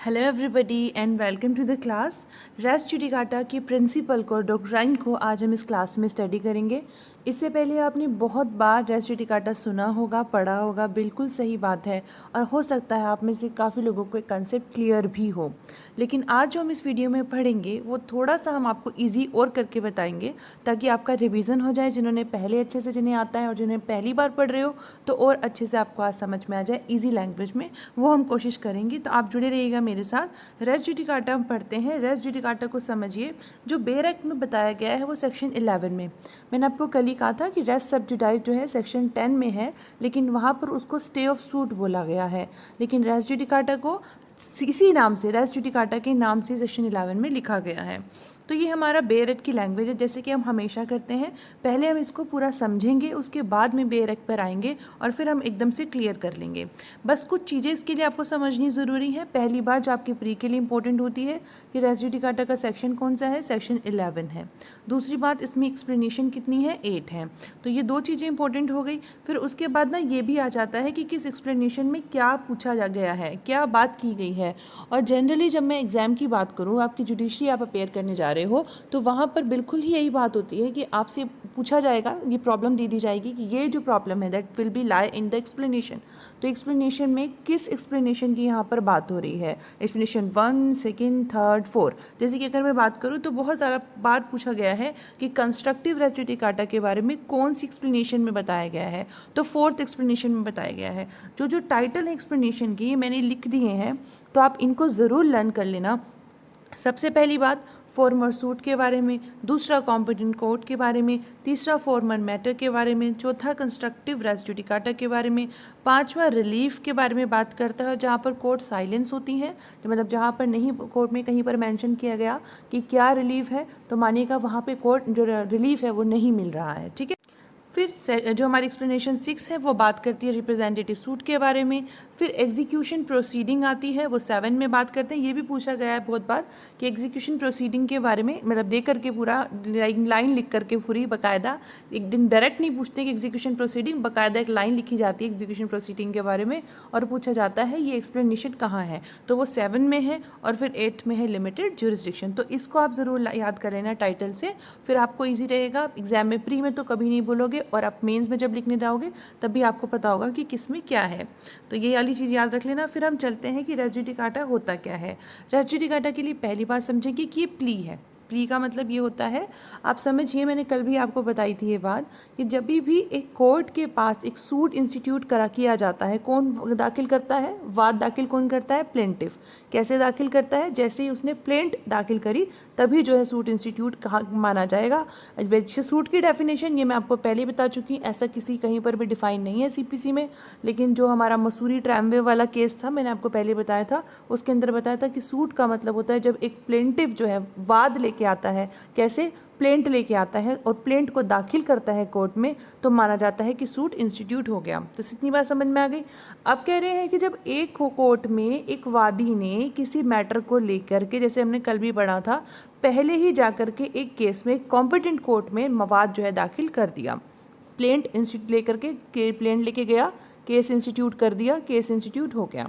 Hello everybody and welcome to the class. Res judicata की principle को doctrine को आज हम इस क्लास में स्टडी करेंगे। इससे पहले आपने बहुत बार रेस जुडिकाटा सुना होगा, पढ़ा होगा, बिल्कुल सही बात है। और हो सकता है आप में से काफ़ी लोगों को कंसेप्ट क्लियर भी हो, लेकिन आज जो हम इस वीडियो में पढ़ेंगे वो थोड़ा सा हम आपको ईजी और करके बताएंगे ताकि आपका रिवीजन हो जाए। जिन्होंने पहले अच्छे से जिन्हें आता है और जिन्हें पहली बार पढ़ रहे हो तो और अच्छे से आपको आज समझ में आ जाए ईजी लैंग्वेज में, वो हम कोशिश करेंगे। तो आप जुड़े रहिएगा मेरे साथ। रेस जुडिकाटा हम पढ़ते हैं। रेस जुडिकाटा को समझिए, जो बेयर एक्ट में बताया गया है वो सेक्शन 11 में। मैंने आपको कल ही कहा था कि रेस सब्जुडाइज जो है सेक्शन 10 में है, लेकिन वहाँ पर उसको स्टे ऑफ सूट बोला गया है। लेकिन रेस जुडिकाटा को इसी नाम से, रेस जुडिकाटा के नाम से सेक्शन 11 में लिखा गया है। तो ये हमारा बेयर एक्ट की लैंग्वेज है, जैसे कि हम हमेशा करते हैं। पहले हम इसको पूरा समझेंगे, उसके बाद में बेयर एक्ट पर आएंगे और फिर हम एकदम से क्लियर कर लेंगे। बस कुछ चीज़ें इसके लिए आपको समझनी ज़रूरी है। पहली बात जो आपकी प्री के लिए इंपॉर्टेंट होती है कि रेस जुडिकाटा का सेक्शन कौन सा है, सेक्शन 11 है। दूसरी बात, इसमें एक्सप्लेनेशन कितनी है, 8 है। तो ये दो चीज़ें इंपॉर्टेंट हो गई। फिर उसके बाद ना ये भी आ जाता है कि किस एक्सप्लेनेशन में क्या पूछा जा गया है, क्या बात की गई है। और जनरली जब मैं एग्ज़ाम की बात करूँ, आपकी जुडिशरी आप अपेयर करने जा रहे हो, तो वहाँ पर बिल्कुल ही यही बात होती है कि आपसे पूछा जाएगा, ये प्रॉब्लम दे दी जाएगी कि ये जो प्रॉब्लम है that will B lie in the explanation. तो एक्सप्लेनेशन में किस एक्सप्लेनेशन की यहाँ पर बात हो रही है, एक्सप्लेनेशन 1, 2, 3, 4। जैसे कि अगर मैं बात करूँ तो बहुत सारा बात पूछा गया है कि कंस्ट्रक्टिव रेस जुडिकाटा के बारे में कौन सी एक्सप्लेनेशन में बताया गया है, तो 4th एक्सप्लेनेशन में बताया गया है। जो टाइटल है एक्सप्लेनेशन की, ये मैंने लिख दिए हैं, तो आप इनको ज़रूर लर्न कर लेना। सबसे पहली बात फॉर्मर सूट के बारे में, दूसरा कॉम्पिटेंट कोर्ट के बारे में, तीसरा फॉर्मर मैटर के बारे में, चौथा कंस्ट्रक्टिव रेस जुडिकाटा के बारे में, पांचवा रिलीफ के बारे में बात करता है, जहाँ पर कोर्ट साइलेंस होती हैं, मतलब जहाँ पर नहीं कोर्ट में कहीं पर मेंशन किया गया कि क्या रिलीफ है, तो मानिएगा वहाँ पे कोर्ट जो रिलीफ है वो नहीं मिल रहा है। ठीक है। फिर जो हमारी एक्सप्लेनेशन 6 है वो बात करती है रिप्रेजेंटेटिव सूट के बारे में। फिर एग्जीक्यूशन प्रोसीडिंग आती है, वो 7 में बात करते हैं। ये भी पूछा गया है बहुत बार कि एग्जीक्यूशन प्रोसीडिंग के बारे में, मतलब दे करके पूरा लाइन लिख करके पूरी बाकायदा, एक दिन डायरेक्ट नहीं पूछते कि एग्जीक्यूशन प्रोसीडिंग, बाकायदा एक लाइन लिखी जाती है एग्जीक्यूशन प्रोसीडिंग के बारे में और पूछा जाता है ये एक्सप्लेनेशन कहाँ है, तो वो 7 में है। और फिर 8 में है लिमिटेड ज्यूरिसडिक्शन। तो इसको आप ज़रूर याद कर लेना टाइटल से, फिर आपको ईजी रहेगा। एग्जाम में प्री में तो कभी नहीं बोलोगे और आप मेंस में जब लिखने जाओगे तब भी आपको पता होगा कि किस में क्या है। तो ये वाली चीज़ याद रख लेना। फिर हम चलते हैं कि रेस जुडिकाटा होता क्या है। रेस जुडिकाटा के लिए पहली बात समझेंगे कि ये प्ली है। प्ली का मतलब ये होता है, आप समझिए, मैंने कल भी आपको बताई थी ये बात, कि जब भी एक कोर्ट के पास एक सूट इंस्टीट्यूट किया जाता है, कौन दाखिल करता है, वाद दाखिल कौन करता है, प्लेंटिफ। कैसे दाखिल करता है, जैसे ही उसने प्लेंट दाखिल करी तभी जो है सूट इंस्टीट्यूट कहाँ माना जाएगा। वैसे सूट की डेफिनेशन ये मैं आपको पहले ही बता चुकी हूँ, ऐसा किसी कहीं पर भी डिफाइन नहीं है सीपीसी में। लेकिन जो हमारा मसूरी ट्रैमवे वाला केस था, मैंने आपको पहले बताया था, उसके अंदर बताया था कि सूट का मतलब होता है जब एक प्लेंटिफ जो है वाद लेके आता है, कैसे प्लेंट लेके आता है और प्लेंट को दाखिल करता है कोर्ट में, तो माना जाता है कि सूट इंस्टीट्यूट हो गया। तो इतनी बात समझ में आ गई। अब कह रहे हैं कि जब एक कोर्ट में एक वादी ने किसी मैटर को लेकर के, जैसे हमने कल भी पढ़ा था, पहले ही जाकर के एक केस में कॉम्पिटेंट कोर्ट में मवाद जो है दाखिल कर दिया, प्लेंट इंस्टीट्यूट लेकर के प्लेंट लेके गया, केस इंस्टीट्यूट कर दिया, केस इंस्टीट्यूट हो गया।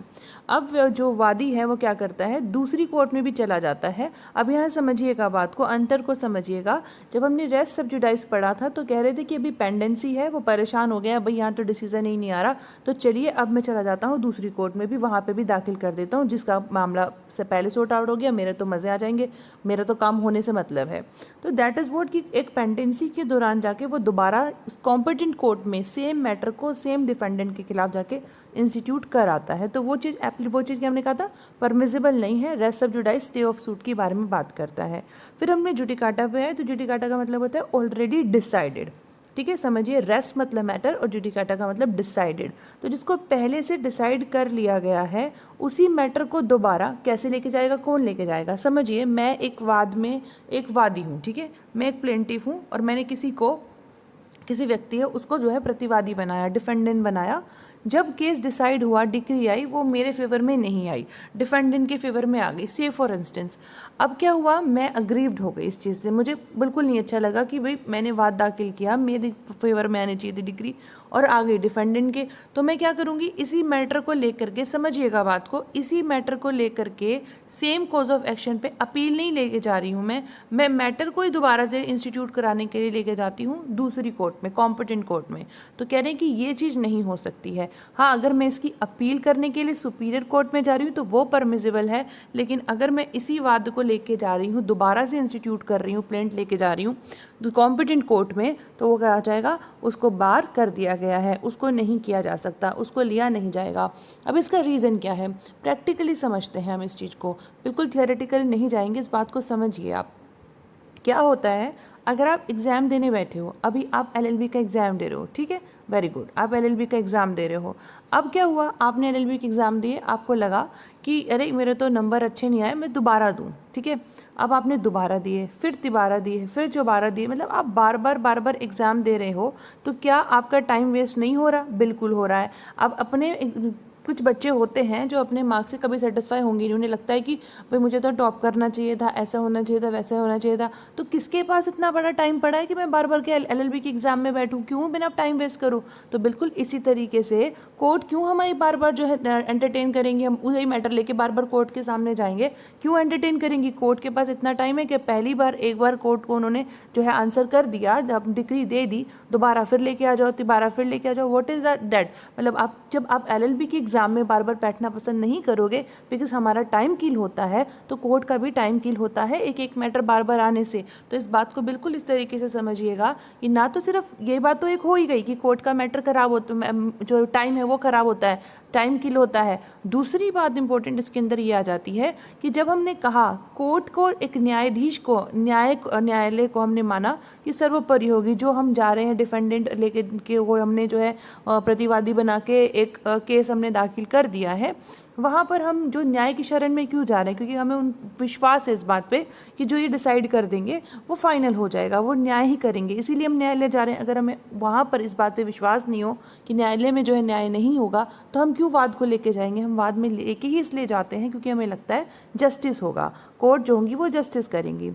अब जो वादी है वो क्या करता है, दूसरी कोर्ट में भी चला जाता है। अब यहाँ समझिएगा बात को, अंतर को समझिएगा। जब हमने रेस सब्जुडाइज पढ़ा था तो कह रहे थे कि अभी पेंडेंसी है, वो परेशान हो गया, भाई यहाँ तो डिसीजन ही नहीं आ रहा, तो चलिए अब मैं चला जाता हूँ दूसरी कोर्ट में भी, वहाँ पर भी दाखिल कर देता हूँ, जिसका मामला से पहले सॉर्ट आउट हो गया, मेरे तो मज़े आ जाएंगे, मेरा तो काम होने से मतलब है। तो दैट इज़ व्हाट कि एक पेंडेंसी के दौरान जाके वो दोबारा कॉम्पिटेंट कोर्ट में सेम मैटर को सेम डिफेंडेंट के खिलाफ जाके इंस्टीट्यूट कर आता है। तो वो चीज़ क्या हमने कहा था, परमिसिबल नहीं है। रेस सब्जुडाइज स्टे ऑफ सूट के बारे में बात करता है। फिर हमने जुडिकाटा पे है, तो जुडिकाटा का मतलब होता है ऑलरेडी डिसाइडेड। ठीक है, समझिए, रेस मतलब मैटर और जुडिकाटा का मतलब डिसाइडेड। तो जिसको पहले से डिसाइड कर लिया गया है उसी मैटर को दोबारा कैसे लेके जाएगा, कौन लेके जाएगा। समझिए, मैं एक वाद में एक वादी हूँ, ठीक है, मैं एक प्लेंटिफ हूँ और मैंने किसी व्यक्ति है उसको जो है प्रतिवादी बनाया, डिफेंडेंट बनाया। जब केस डिसाइड हुआ, डिक्री आई, वो मेरे फेवर में नहीं आई, डिफेंडेंट के फेवर में आ गई। से फॉर इंस्टेंस अब क्या हुआ, मैं अग्रीव्ड हो गई इस चीज़ से, मुझे बिल्कुल नहीं अच्छा लगा कि भाई मैंने वाद दाखिल किया, मेरे फेवर में आनी चाहिए थी डिक्री और आ गई डिफेंडेंट के। तो मैं क्या करूँगी, इसी मैटर को लेकर के, समझिएगा बात को, इसी मैटर को लेकर के सेम कॉज ऑफ एक्शन पे अपील नहीं लेके जा रही हूँ मैं मैटर को ही दोबारा से इंस्टीट्यूट कराने के लिए लेके जाती हूँ दूसरी कोर्ट में, कॉम्पिटेंट कोर्ट में। तो कह रहे हैं कि ये चीज़ नहीं हो सकती है। हाँ, अगर मैं इसकी अपील करने के लिए सुपीरियर कोर्ट में जा रही हूँ तो वो परमिसिबल है, लेकिन अगर मैं इसी वाद को लेके जा रही हूँ, दोबारा से इंस्टीट्यूट कर रही हूँ, प्लेंट लेके जा रही हूँ कॉम्पिटेंट कोर्ट में, तो वो क्या आ जाएगा, उसको बार कर दिया गया है, उसको नहीं किया जा सकता, उसको लिया नहीं जाएगा। अब इसका रीज़न क्या है, प्रैक्टिकली समझते हैं हम इस चीज़ को, बिल्कुल थियोरेटिकली नहीं जाएंगे, इस बात को समझिए आप। क्या होता है, अगर आप एग्ज़ाम देने बैठे हो, अभी आप एलएलबी का एग्ज़ाम दे रहे हो, ठीक है, वेरी गुड, आप एलएलबी का एग्ज़ाम दे रहे हो। अब क्या हुआ, आपने एलएलबी के एग्ज़ाम दिए, आपको लगा कि अरे मेरे तो नंबर अच्छे नहीं आए, मैं दोबारा दूँ, ठीक है। अब आपने दोबारा दिए, फिर तिबारा दिए, फिर चौबारा दिए, मतलब आप बार बार एग्ज़ाम दे रहे हो, तो क्या आपका टाइम वेस्ट नहीं हो रहा? बिल्कुल हो रहा है। अब अपने कुछ बच्चे होते हैं जो अपने मार्क्स से कभी सेटिस्फाई होंगे नहीं, उन्हें लगता है कि भाई मुझे तो टॉप करना चाहिए था, ऐसा होना चाहिए था, वैसा होना चाहिए था। तो किसके पास इतना बड़ा टाइम पड़ा है कि मैं बार बार के एलएलबी के एग्ज़ाम में बैठूं, क्यों बिना टाइम वेस्ट करूं? तो बिल्कुल इसी तरीके से कोर्ट क्यों हमारी बार बार जो है एंटरटेन करेंगे, हम उसी मैटर लेके बार बार कोर्ट के सामने जाएंगे, क्यों एंटरटेन करेंगी? कोर्ट के पास इतना टाइम है कि पहली बार एक बार कोर्ट को उन्होंने जो है आंसर कर दिया, जब डिग्री दे दी, दोबारा फिर लेके आ जाओ, तिबारा फिर लेके आ जाओ। What is that? मतलब आप जब आप एलएलबी के एग्ज़ाम में बार बार बैठना पसंद नहीं करोगे, बिकॉज हमारा टाइम किल होता है, तो कोर्ट का भी टाइम किल होता है एक एक मैटर बार बार आने से। तो इस बात को बिल्कुल इस तरीके से समझिएगा कि ना तो सिर्फ ये बात तो एक हो ही गई कि कोर्ट का मैटर खराब होता, जो टाइम है वो खराब होता है, टाइम किल होता है। दूसरी बात इंपॉर्टेंट इसके अंदर ये आ जाती है कि जब हमने कहा कोर्ट को, एक न्यायाधीश को, न्यायालय को हमने माना कि सर्वोपरि होगी, जो हम जा रहे हैं डिफेंडेंट लेके के वो हमने जो है प्रतिवादी बना के एक केस हमने दाखिल कर दिया है, वहाँ पर हम जो न्याय की शरण में क्यों जा रहे हैं? क्योंकि हमें उन विश्वास है इस बात पे कि जो ये डिसाइड कर देंगे वो फाइनल हो जाएगा, वो न्याय ही करेंगे, इसीलिए हम न्यायालय जा रहे हैं। अगर हमें वहाँ पर इस बात पे विश्वास नहीं हो कि न्यायालय में जो है न्याय नहीं होगा, तो हम क्यों वाद को लेके जाएंगे? हम वाद में लेके ही इसलिए जाते हैं क्योंकि हमें लगता है जस्टिस होगा, कोर्ट जो होंगी वो जस्टिस करेंगी।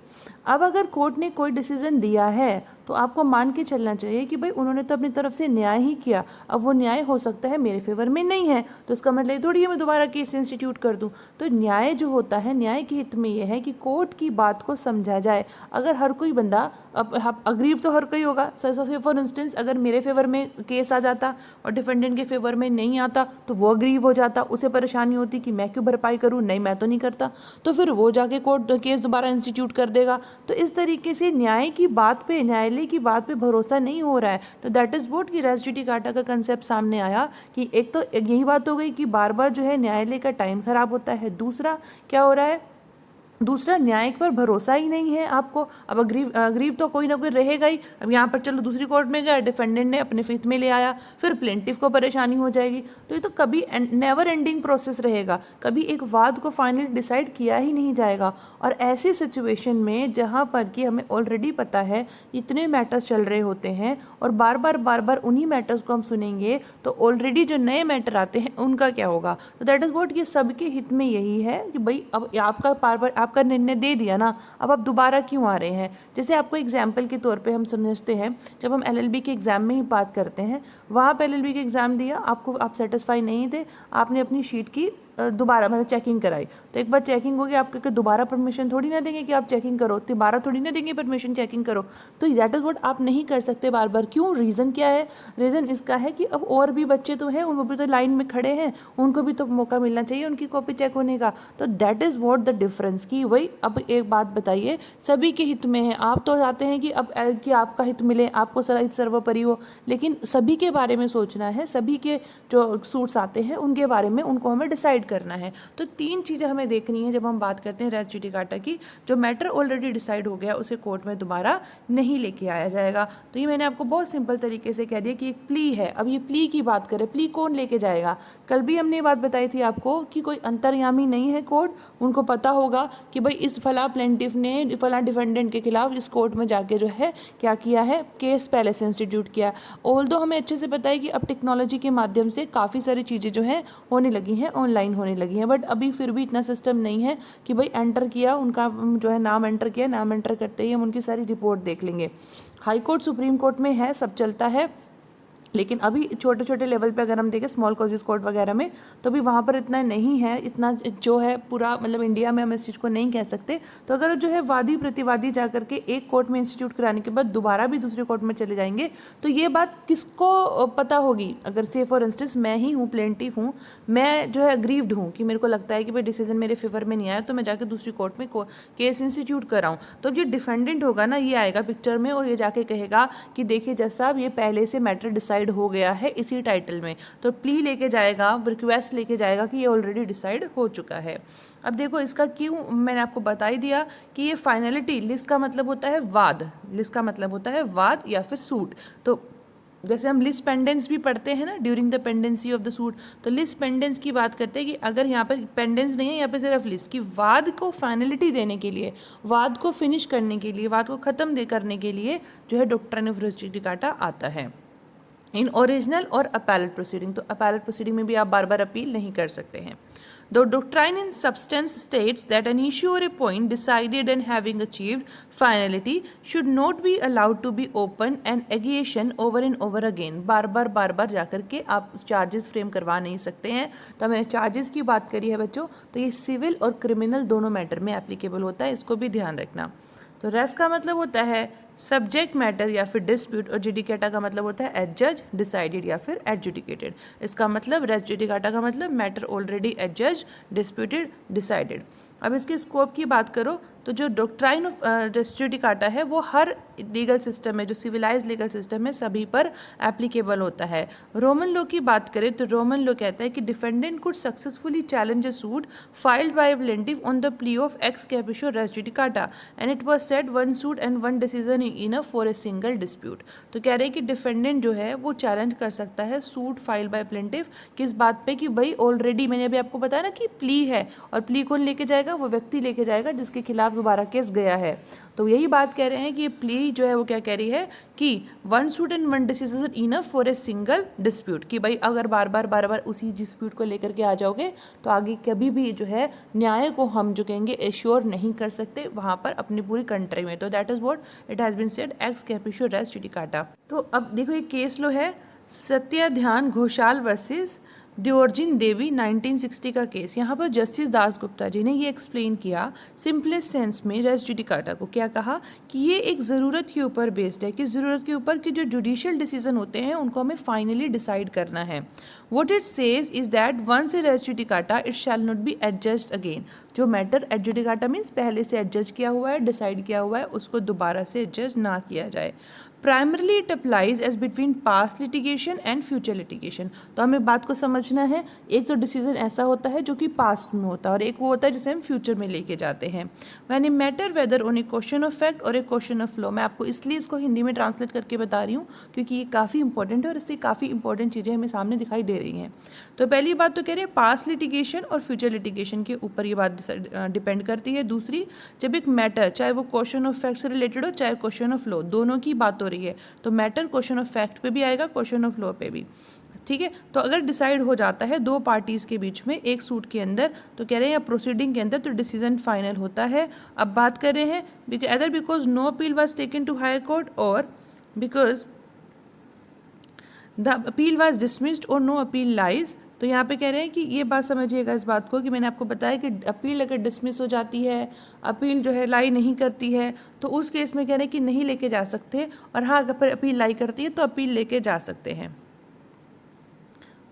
अब अगर कोर्ट ने कोई डिसीजन दिया है तो आपको मान के चलना चाहिए कि भाई उन्होंने तो अपनी तरफ से न्याय ही किया, अब वो न्याय हो सकता है मेरे फेवर में नहीं है, तो इसका मतलब थोड़ी है मैं दोबारा केस इंस्टीट्यूट कर दूं। तो न्याय जो होता है, न्याय के हित में ये है कि कोर्ट की बात को समझा जाए। अगर हर कोई बंदा, अब अग्रीव तो हर कोई होगा, फॉर इंस्टेंस अगर मेरे फेवर में केस आ जाता और डिफेंडेंट के फेवर में नहीं आता तो वो अग्रीव हो जाता, उसे परेशानी होती कि मैं क्यों भरपाई करूँ, नहीं मैं तो नहीं करता, तो फिर वो जाके कोर्ट केस दोबारा इंस्टीट्यूट कर देगा। तो इस तरीके से न्याय की बात पे, न्यायालय की बात पे भरोसा नहीं हो रहा है। तो दैट इज़ व्हाट कि रेस जुडिकाटा का कंसेप्ट सामने आया कि एक तो यही बात हो गई कि बार बार जो है न्यायालय का टाइम खराब होता है, दूसरा क्या हो रहा है, दूसरा न्याय पर भरोसा ही नहीं है आपको। अब अग्रीव तो कोई ना कोई रहेगा ही। अब यहाँ पर चलो दूसरी कोर्ट में गया, डिफेंडेंट ने अपने फेथ में ले आया, फिर प्लेंटिफ को परेशानी हो जाएगी। तो ये तो कभी नेवर एंडिंग प्रोसेस रहेगा, कभी एक वाद को फाइनली डिसाइड किया ही नहीं जाएगा। और ऐसी सिचुएशन में जहाँ पर कि हमें ऑलरेडी पता है इतने मैटर्स चल रहे होते हैं और बार बार उन्हीं मैटर्स को हम सुनेंगे, तो ऑलरेडी जो नए मैटर आते हैं उनका क्या होगा? तो दैट इज़ व्हाट, ये सबके हित में यही है कि भाई अब आपका बार आपका निर्णय दे दिया ना, अब आप दोबारा क्यों आ रहे हैं? जैसे आपको एग्जाम्पल के तौर पे हम समझते हैं, जब हम एलएलबी के एग्ज़ाम में ही बात करते हैं, वहाँ पे एलएलबी के एग्ज़ाम दिया, आपको आप सेटिस्फाई नहीं थे, आपने अपनी शीट की दोबारा मतलब चेकिंग कराई, तो एक बार चेकिंग होगी, आपके दोबारा परमिशन थोड़ी ना देंगे कि आप चेकिंग करो, दोबारा थोड़ी ना देंगे परमिशन चेकिंग करो। तो दैट इज़ व्हाट, आप नहीं कर सकते बार बार। क्यों? रीज़न क्या है? रीज़न इसका है कि अब और भी बच्चे तो हैं, वो भी तो लाइन में खड़े हैं, उनको भी तो मौका मिलना चाहिए उनकी कॉपी चेक होने का। तो that is what the difference कि वही। अब एक बात बताइए, सभी के हित में है, आप तो चाहते हैं कि अब कि आपका हित मिले, आपको हित सर्वोपरि हो, लेकिन सभी के बारे में सोचना है, सभी के जो सूट्स आते हैं उनके बारे में उनको हमें डिसाइड करना है। तो 3 चीज़ें हमें देखनी है जब हम बात करते हैं रेस जुडिकाटा की। जो मैटर ऑलरेडी डिसाइड हो गया उसे कोर्ट में दोबारा नहीं लेके आया जाएगा। तो ये मैंने आपको बहुत सिंपल तरीके से कह दिया कि एक प्ली है। अब ये प्ली की बात करें, प्ली कौन लेके जाएगा? कल भी हमने बात बताई थी आपको कि कोई अंतर्यामी नहीं है कोर्ट, उनको पता होगा कि भाई इस फला प्लेंटिफ ने फला डिफेंडेंट के खिलाफ इस कोर्ट में जाके जो है क्या किया है, केस पहले से इंस्टीट्यूट किया। ऑल्दो हमें अच्छे से पता है कि अब टेक्नोलॉजी के माध्यम से काफ़ी सारी चीज़ें जो हैं होने लगी हैं, ऑनलाइन होने लगी हैं, बट अभी फिर भी इतना सिस्टम नहीं है कि भाई एंटर किया, उनका जो है नाम एंटर किया, नाम एंटर करते ही हम उनकी सारी रिपोर्ट देख लेंगे। हाई कोर्ट सुप्रीम कोर्ट में है, सब चलता है, लेकिन अभी छोटे छोटे लेवल पे अगर हम देखें स्मॉल कॉजेस कोर्ट वगैरह में, तो भी वहाँ पर इतना नहीं है, इतना जो है पूरा मतलब इंडिया में हम इस चीज़ को नहीं कह सकते। तो अगर जो है वादी प्रतिवादी जा करके एक कोर्ट में इंस्टीट्यूट कराने के बाद दोबारा भी दूसरे कोर्ट में चले जाएंगे, तो ये बात किसको पता होगी? अगर से फॉर इंस्टेंस मैं ही हूँ, प्लेंटिफ हूँ, मैं जो है अग्रीव्ड हूँ कि मेरे को लगता है कि भाई डिसीजन मेरे फेवर में नहीं आया, तो मैं जाकर दूसरी कोर्ट में केस इंस्टीट्यूट कराऊँ, तो जो डिफेंडेंट होगा ना, ये आएगा पिक्चर में और ये जाके कहेगा कि देखिए जज साहब, ये पहले से मैटर डिसाइड हो गया है इसी टाइटल में। तो प्ली लेके जाएगा, रिक्वेस्ट लेके जाएगा कि ये ऑलरेडी डिसाइड हो चुका है। अब देखो इसका क्यों मैंने आपको बता ही दिया कि ये फाइनलिटी, लिस्ट का मतलब होता है वाद, लिस्ट का मतलब होता है वाद या फिर सूट। तो जैसे हम लिस्ट पेंडेंस भी पढ़ते हैं ना during the pendency of the suit, तो लिस्ट पेंडेंस की बात करते हैं कि अगर यहाँ पर पेंडेंस नहीं है, यहाँ पे सिर्फ लिस्ट, की वाद को फाइनलिटी देने के लिए, वाद को फिनिश करने के लिए, वाद को ख़त्म करने के लिए जो है डॉक्ट्राइन ऑफ रेस जुडिकाटा आता है इन ओरिजिनल और अपैलेट प्रोसीडिंग। तो अपैलेट प्रोसीडिंग में भी आप बार बार अपील नहीं कर सकते हैं। The doctrine in substance states that an issue or a point decided and having achieved finality should not be allowed to be open and agitation over and over again। बार बार जा करके आप चार्जेस फ्रेम करवा नहीं सकते हैं। तो मैंने charges की बात करी है बच्चों, तो ये सिविल और क्रिमिनल दोनों मैटर में एप्लीकेबल होता है, इसको भी ध्यान रखना। तो रेस का मतलब होता है सब्जेक्ट मैटर या फिर डिस्प्यूट, और जुडिकेटा का मतलब होता है एडजज, डिसाइडेड या फिर एडजुडिकेटेड। इसका मतलब रेस जुडिकाटा का मतलब मैटर ऑलरेडी एडजज, डिस्प्यूटेड, डिसाइडेड। अब इसके स्कोप की बात करो तो जो डॉक्ट्राइन ऑफ रेस जुडिकाटा है वो हर लीगल सिस्टम में, जो सिविलाइज लीगल सिस्टम है, सभी पर एप्लीकेबल होता है। रोमन लॉ की बात करें तो रोमन लॉ कहता है कि defendant could successfully challenge a suit filed by plaintiff on the plea of ex capitio res judicata and it was said one suit and one decision enough for a single dispute. तो कह रहे हैं कि defendant जो है वो challenge कर सकता है सूट फाइल बाय प्लेंटिफ, किस बात पे कि भाई ऑलरेडी मैंने अभी आपको बताया ना कि प्ली है, और प्ली कौन लेके जाएगा? वो व्यक्ति लेके जाएगा जिसके खिलाफ दोबारा केस गया है। तो यही बात कह रहे हैं कि ये प्ली जो है वो क्या कह रही है कि one suit and one decision enough for a single dispute, कि भाई अगर बार बार उसी डिस्प्यूट को लेकर के आ जाओगे तो आगे कभी भी जो है न्याय को हम जो कहेंगे एश्योर नहीं कर सकते वहाँ पर अपनी पूरी कंट्री में। तो that is what it has been said ex capitio res judicata. तो अब देखो ये केस लो है सत्याध्यान घोषाल वर्सेस डिओर्जिन देवी 1960 का केस। यहाँ पर जस्टिस दासगुप्ता जी ने ये एक्सप्लेन किया सिंपलेस्ट सेंस में रेस जुडिकाटा को, क्या कहा कि ये एक ज़रूरत के ऊपर बेस्ड है। किस ज़रूरत के ऊपर? कि जो जुडिशियल डिसीजन होते हैं उनको हमें फाइनली डिसाइड करना है। What it says is that once a res judicata it shall not be adjust again. जो मैटर एडजुडिकाटा मीन्स पहले से एडजस्ट किया हुआ है, डिसाइड किया हुआ है, उसको दोबारा से एडजस्ट ना किया जाए। Primarily it applies as between past litigation and future litigation. तो हमें बात को समझना है, एक तो डिसीजन ऐसा होता है जो कि पास्ट में होता है और एक वो होता है जिसे हम फ्यूचर में लेके जाते हैं। When a matter whether on A question of fact और ए क्वेश्चन ऑफ लॉ। मैं आपको इसलिए इसको हिंदी में ट्रांसलेट करके बता रही हूँ क्योंकि ये काफ़ी इंपॉर्टेंट है और इससे काफ़ी इंपॉर्टेंट चीज़ें हमें सामने दिखाई दे रही हैं। तो पहली बात तो कह रहे हैं पास्ट लिटिगेशन और फ्यूचर लिटिगेशन के ऊपर ये बात डिपेंड करती है। दूसरी, जब एक मैटर चाहे वो क्वेश्चन ऑफ फैक्ट से रिलेटेड हो चाहे क्वेश्चन ऑफ लॉ, दोनों की बात हो रही है तो मैटर क्वेश्चन ऑफ फैक्ट पे भी आएगा, क्वेश्चन ऑफ लॉ पे भी। ठीक है, तो अगर डिसाइड हो जाता है दो पार्टीज के बीच में एक सूट के अंदर, तो कह रहे हैं या प्रोसीडिंग के अंदर, तो डिसीजन फाइनल होता है। अब बात कर रहे हैं other because no appeal was taken to higher court और because the appeal was dismissed और नो अपील लाइज। तो यहाँ पे कह रहे हैं कि ये बात समझिएगा इस बात को कि मैंने आपको बताया कि अपील अगर डिसमिस हो जाती है, अपील जो है लाई नहीं करती है, तो उस केस में कह रहे हैं कि नहीं लेके जा सकते, और हाँ अगर अपील लाई करती है तो अपील लेके जा सकते हैं।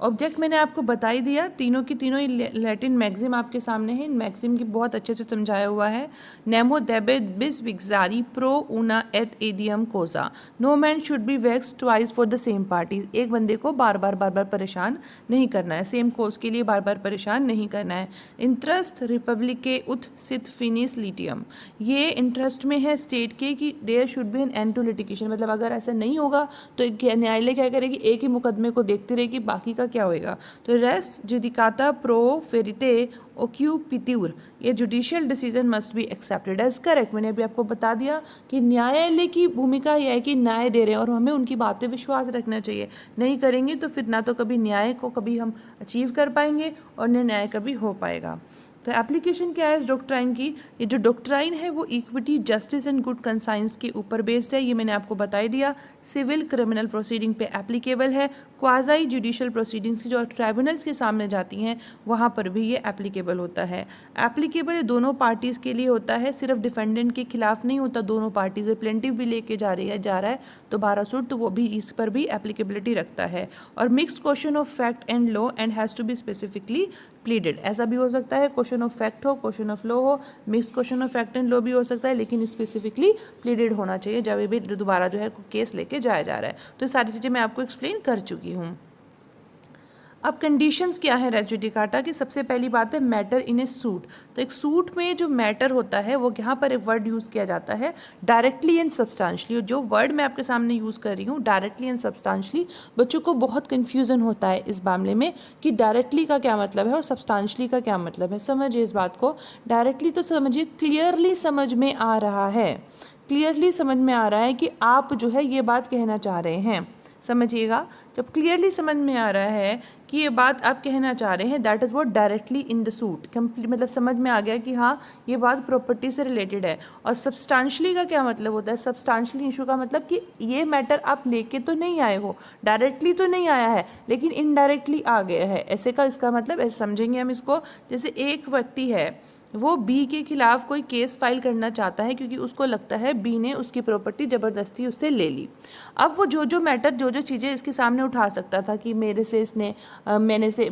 ऑब्जेक्ट मैंने आपको बता ही दिया, तीनों की तीनों ही लैटिन मैक्सिम आपके सामने है। इन मैक्सिम की बहुत अच्छे से समझाया हुआ है। नेमो देबे बिस विक्सारी प्रो ऊना एट एडियम कोजा, no man should be vexed twice for the same party. एक बंदे को बार बार परेशान नहीं करना है, सेम कोज के लिए बार बार परेशान नहीं करना है। इंटरेस्ट रिपब्लिक के उत सित फिनिस लिटियम, ये इंटरेस्ट में है स्टेट के कि there should be an end to litigation, मतलब अगर ऐसा नहीं होगा तो न्यायालय क्या करेगी, एक ही मुकदमे को देखती रहेगी, बाकी का क्या होएगा। तो res judicata pro veritate accipitur, ये judicial decision must be accepted as correct. मैंने अभी आपको बता दिया कि न्यायालय की भूमिका यह है कि न्याय दे रहे हैं और हमें उनकी बातें विश्वास रखना चाहिए। नहीं करेंगे तो फिर ना तो कभी न्याय को कभी हम अचीव कर पाएंगे और न न्याय कभी हो पाएगा। तो एप्लीकेशन क्या है इस डॉक्ट्राइन की, ये जो डॉक्ट्राइन है वो equity, justice and good conscience के ऊपर बेस्ड है। ये मैंने आपको बता ही दिया। सिविल क्रिमिनल प्रोसीडिंग पे एप्लीकेबल है। क्वाजाई जुडिशियल प्रोसीडिंग्स की जो ट्राइब्यूनल्स के सामने जाती हैं वहाँ पर भी ये एप्लीकेबल होता है। एप्लीकेबल दोनों पार्टीज़ के लिए होता है, सिर्फ डिफेंडेंट के खिलाफ नहीं होता। दोनों पार्टीज प्लेंटिव भी लेके जा रहा है दोबारा सूट, तो वो भी इस पर भी एप्लीकेबिलिटी रखता है। और mixed question of fact and law and has to be specifically pleaded, ऐसा भी हो सकता है क्वेश्चन ऑफ फैक्ट हो, क्वेश्चन ऑफ लॉ हो, mixed question of fact and law भी हो सकता है, लेकिन स्पेसिफिकली प्लीडेड होना चाहिए जब भी दोबारा जो है केस लेके जाया जा रहा है। तो ये सारी चीज़ें मैं आपको एक्सप्लेन कर चुकी हूँ। अब कंडीशंस क्या है रेस जुडिकाटा की। सबसे पहली बात है मैटर इन ए सूट। तो एक सूट में जो मैटर होता है वो यहाँ पर एक वर्ड यूज़ किया जाता है डायरेक्टली एंड सब्सटेंशली। जो वर्ड मैं आपके सामने यूज़ कर रही हूँ डायरेक्टली एंड सब्सटेंशली, बच्चों को बहुत कन्फ्यूज़न होता है इस मामले में कि डायरेक्टली का क्या मतलब है और सब्सटेंशली का क्या मतलब है। समझिए इस बात को। डायरेक्टली तो समझिए क्लियरली समझ में आ रहा है, क्लियरली समझ में आ रहा है कि आप जो है ये बात कहना चाह रहे हैं। समझिएगा, जब क्लियरली समझ में आ रहा है कि ये बात आप कहना चाह रहे हैं, that is what directly in the suit. मतलब समझ में आ गया कि हाँ ये बात प्रॉपर्टी से रिलेटेड है। और सब्सटेंशली का क्या मतलब होता है, सब्सटेंशली इशू का मतलब कि ये मैटर आप लेके तो नहीं आए हो, डायरेक्टली तो नहीं आया है लेकिन इनडायरेक्टली आ गया है, ऐसे का इसका मतलब ऐसे समझेंगे हम इसको। जैसे एक व्यक्ति है वो बी के खिलाफ कोई केस फाइल करना चाहता है क्योंकि उसको लगता है बी ने उसकी प्रॉपर्टी ज़बरदस्ती उससे ले ली। अब वो जो मैटर जो चीज़ें इसके सामने उठा सकता था कि मेरे से इसने मेरे से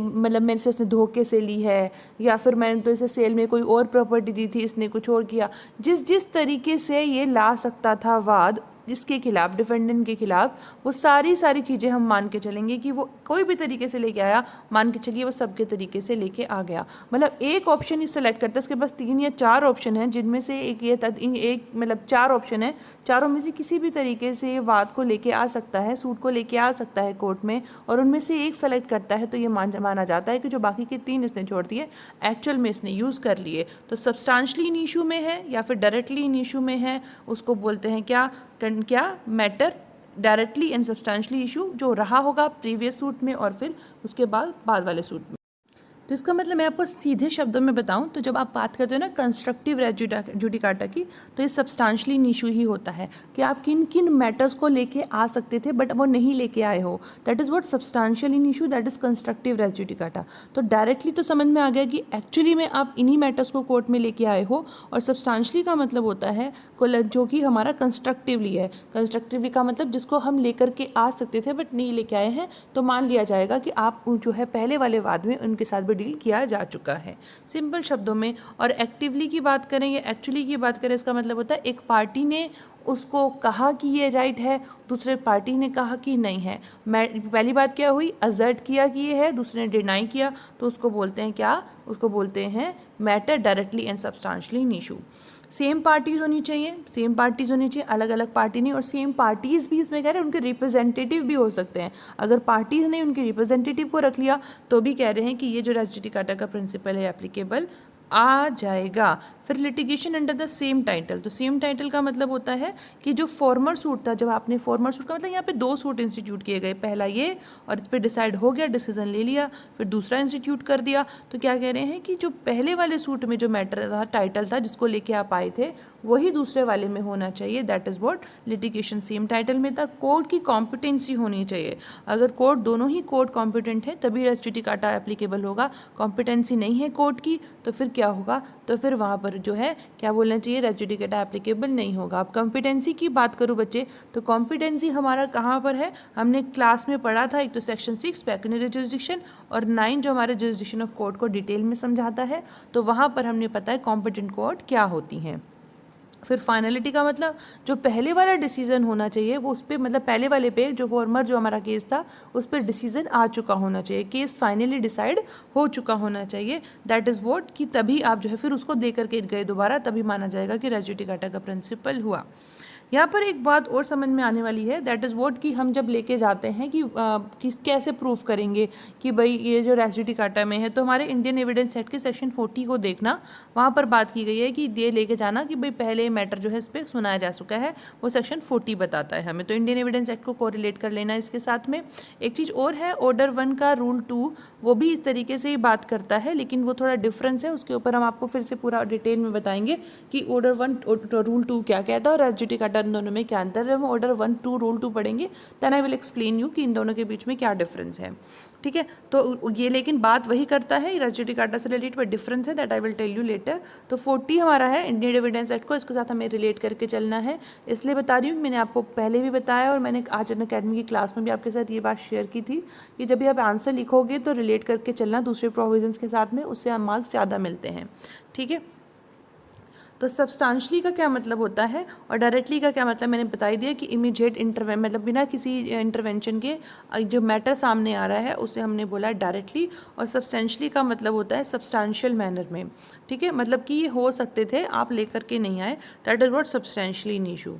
इसने धोखे से ली है, या फिर मैंने तो इसे सेल में कोई और प्रॉपर्टी दी थी, इसने कुछ और किया, जिस तरीके से ये ला सकता था वाद जिसके खिलाफ, डिफेंडेंट के खिलाफ, वो सारी चीज़ें हम मान के चलेंगे कि वो कोई भी तरीके से लेके आया, मान के चलिए वो सबके तरीके से लेके आ गया। मतलब एक ऑप्शन ही सेलेक्ट करता है, इसके पास 3 या 4 ऑप्शन हैं जिनमें से एक मतलब 4 ऑप्शन है, चारों में से किसी भी तरीके से ये वाद को लेके आ सकता है, सूट को लेके आ सकता है कोर्ट में, और उनमें से एक सेलेक्ट करता है तो ये माना जाता है कि जो बाकी के 3 इसने छोड़ दिए एक्चुअल में इसने यूज़ कर लिए। तो सब्सटेंशली इन इशू में है या फिर डायरेक्टली इन इशू में है, उसको बोलते हैं क्या matter directly and substantially issue जो रहा होगा प्रीवियस सूट में और फिर उसके बाद वाले सूट में। तो इसका मतलब मैं आपको सीधे शब्दों में बताऊं तो जब आप बात करते हो ना कंस्ट्रक्टिव रेस जुडिकाटा की, तो ये सब्सटेंशली इशू ही होता है कि आप किन किन मैटर्स को लेके आ सकते थे बट वो नहीं लेके आए हो, that is what substantial in issue, that is constructive res judicata. तो डायरेक्टली तो समझ में आ गया कि एक्चुअली में आप इन्हीं मैटर्स को कोर्ट में लेके आए हो, और सब्सटेंशली का मतलब होता है जो कि हमारा कंस्ट्रक्टिवली है। कंस्ट्रक्टिवली का मतलब जिसको हम लेकर के आ सकते थे बट नहीं लेके आए हैं, तो मान लिया जाएगा कि आप जो है पहले वाले वाद में उनके साथ डील किया जा चुका है, सिंपल शब्दों में। और एक्टिवली की बात करें या एक्चुअली की बात करें, इसका मतलब होता है एक पार्टी ने उसको कहा कि ये राइट है, दूसरे पार्टी ने कहा कि नहीं है। पहली बात क्या हुई, असर्ट किया कि ये है, दूसरे ने डिनाई किया, तो उसको बोलते हैं क्या, उसको बोलते हैं matter directly and substantially in issue. Same parties होनी चाहिए, अलग अलग पार्टी नहीं, और सेम पार्टीज़ भी इसमें कह रहे हैं उनके रिप्रेजेंटेटिव भी हो सकते हैं। अगर पार्टीज़ ने उनके रिप्रेजेंटेटिव को रख लिया तो भी कह रहे हैं कि ये जो रेस जुडिकाटा का प्रिंसिपल है एप्लीकेबल आ जाएगा। फिर litigation under the same title, तो सेम टाइटल का मतलब होता है कि जो फॉर्मर सूट था, जब आपने फॉर्मर सूट का मतलब यहाँ पे 2 सूट इंस्टीट्यूट किए गए, पहला ये और इस पर डिसाइड हो गया, डिसीजन ले लिया, फिर दूसरा इंस्टीट्यूट कर दिया। तो क्या कह रहे हैं कि जो पहले वाले सूट में जो मैटर था, टाइटल था जिसको लेके आप आए थे, वही दूसरे वाले में होना चाहिए, that is what litigation same title में था। कोर्ट की कॉम्पिटेंसी होनी चाहिए, अगर कोर्ट दोनों ही कोर्ट कॉम्पिटेंट है तभी रेस जुडिकाटा एप्लीकेबल होगा। कॉम्पिटेंसी नहीं है कोर्ट की तो फिर क्या होगा, तो फिर वहाँ पर जो है क्या बोलना चाहिए, रेस जुडिकाटा एप्लीकेबल नहीं होगा। अब कॉम्पिटेंसी की बात करूँ बच्चे, तो कॉम्पिटेंसी हमारा कहाँ पर है, हमने क्लास में पढ़ा था, एक तो सेक्शन 6 पेक्यूनियरी जुरिसडिक्शन और 9 जो हमारे जुरिसडिक्शन ऑफ कोर्ट को डिटेल में समझाता है, तो वहाँ पर हमने पता है कॉम्पिटेंट कोर्ट क्या होती हैं। फिर फाइनलिटी का मतलब जो पहले वाला डिसीजन होना चाहिए वो उस पर, मतलब पहले वाले पे जो फॉर्मर जो हमारा केस था उस पर डिसीजन आ चुका होना चाहिए, केस फाइनली डिसाइड हो चुका होना चाहिए। दैट इज़ वॉट कि तभी आप जो है फिर उसको दे करके गए दोबारा, तभी माना जाएगा कि रेस जुडिकाटा का प्रिंसिपल हुआ। यहाँ पर एक बात और समझ में आने वाली है, दैट इज़ वॉट कि हम जब लेके जाते हैं कि कैसे प्रूफ करेंगे कि भाई ये जो रेस जुडिकाटा में है, तो हमारे इंडियन एविडेंस एक्ट के सेक्शन 40 को देखना, वहाँ पर बात की गई है कि ये लेके जाना कि भाई पहले मैटर जो है इस पर सुनाया जा चुका है, वो सेक्शन 40 बताता है हमें। तो इंडियन एविडेंस एक्ट को कोरिलेट कर लेना इसके साथ में। एक चीज़ और है, ऑर्डर 1 का रूल 2 वो भी इस तरीके से ही बात करता है, लेकिन वो थोड़ा डिफरेंस है, उसके ऊपर हम आपको फिर से पूरा डिटेल में बताएंगे कि ऑर्डर 1 रूल 2 क्या कहता है और रेस जुडिकाटा इन दोनों में क्या अंतर है। जब हम ऑर्डर 1 2 रूल 2 पढ़ेंगे then I will explain you कि इन दोनों के बीच में क्या डिफरेंस है, ठीक है। तो ये लेकिन बात वही करता है, रेस जुडिकाटा से रिलेटेड बट डिफरेंस है, that I will tell you later. तो 40 हमारा है इंडियन एविडेंस एक्ट को, इसके साथ हमें रिलेट करके चलना है, इसलिए बता रही हूँ। मैंने आपको पहले भी बताया और मैंने आज अनअकैडमी की क्लास में भी आपके साथ ये बात शेयर की थी कि जब भी आप आंसर लिखोगे तो रिलेट करके चलना दूसरे प्रोविजंस के साथ में, उससे हम मार्क्स ज़्यादा मिलते हैं, ठीक है। तो सब्सटेंशियली का क्या मतलब होता है और डायरेक्टली का क्या मतलब मैंने बता ही दिया कि इमीडिएट मतलब बिना किसी इंटरवेंशन के जो मैटर सामने आ रहा है उसे हमने बोला डायरेक्टली, और सब्सटेंशियली का मतलब होता है सब्सटेंशियल मैनर में, ठीक है। मतलब कि ये हो सकते थे, आप लेकर के नहीं आए, that is what substantially in issue.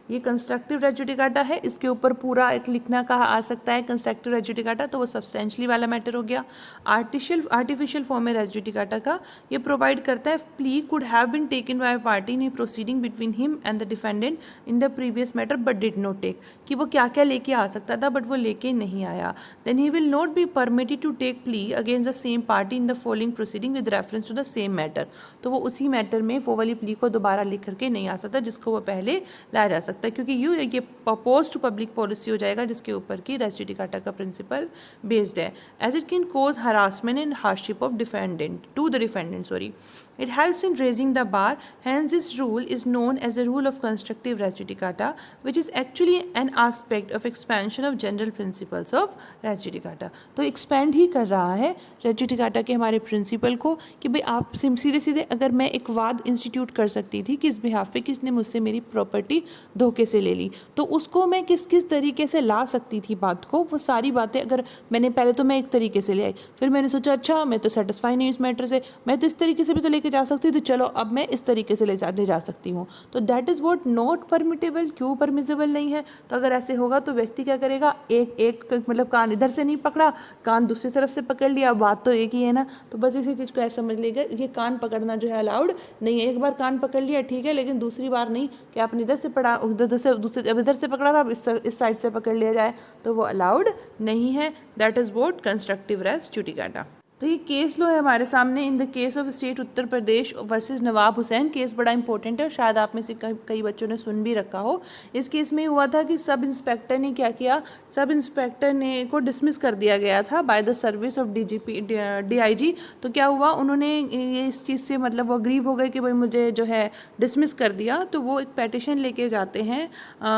ये कंस्ट्रक्टिव रेस जुडिकाटा है, इसके ऊपर पूरा एक लिखना कहा आ सकता है कंस्ट्रक्टिव रेस जुडिकाटा, तो वो सब्सटेंशियली वाला मैटर हो गया। आर्टिफिशियल फॉर्म है रेस जुडिकाटा का, ये प्रोवाइड करता है plea could have been taken by party in proceeding between him and the defendant in the previous matter but did not take, कि वो क्या क्या लेके आ सकता था बट वो लेके नहीं आया। Then he will not be permitted to take plea against the same party in the following proceeding with reference to the same matter, तो वो उसी मैटर में वो वाली प्ली को दोबारा लिख करके नहीं आ सकता जिसको वो पहले लाया जा सकता है, क्योंकि ये अपोज टू पब्लिक पॉलिसी हो जाएगा जिसके ऊपर की रेस जुडिकाटा का प्रिंसिपल बेस्ड है। As it can cause harassment and hardship of defendant to the defendant, sorry, it helps in raising the bar, hence this rule is known as the rule of constructive res judicata, which is actually an aspect of expansion of general principles of res judicata। तो expand ही कर रहा है res judicata के हमारे principal को कि भाई आप सीधे सीधे अगर मैं एक वाद इंस्टीट्यूट कर सकती थी किस बिहाफ पे, किसने मुझसे मेरी प्रॉपर्टी धोखे से ले ली, तो उसको मैं किस किस तरीके से ला सकती थी बात को, वो सारी बातें अगर मैंने पहले तो मैं एक तरीके से ले आई, फिर मैंने सोचा अच्छा मैं तो सेटिस्फाई नहीं इस मैटर से, मैं तो इस तरीके से भी तो लेके जा सकती, तो चलो अब मैं इस तरीके से ले जा सकती हूँ, तो that is what not permittable. क्यों परमिसेबल नहीं है, तो अगर ऐसे होगा तो व्यक्ति क्या करेगा, एक मतलब कान इधर से नहीं पकड़ा, कान दूसरी तरफ से पकड़ लिया, बात तो एक ही है ना, तो बस इसी चीज़ को ऐसा समझ लेगा ये कान पकड़ना जो है अलाउड नहीं है। एक बार कान पकड़ लिया ठीक है, लेकिन दूसरी बार नहीं कि आपने इधर से पकड़ा, अब इधर से पकड़ा था, अब इस साइड से पकड़ लिया जाए, तो वो अलाउड नहीं है। That is what constructive res judicata. तो ये केस लो है हमारे सामने in the case of state Uttar Pradesh versus Nawab Hussain. Case बड़ा इंपॉर्टेंट है, शायद आप में से कई बच्चों ने सुन भी रखा हो। इस केस में हुआ था कि सब इंस्पेक्टर ने क्या किया, सब इंस्पेक्टर ने को डिसमिस कर दिया गया था by the service of DIG। तो क्या हुआ, उन्होंने ये इस चीज़ से मतलब वो अग्रीव हो गए कि भाई मुझे जो है डिसमिस कर दिया, तो वो एक पेटिशन लेके जाते हैं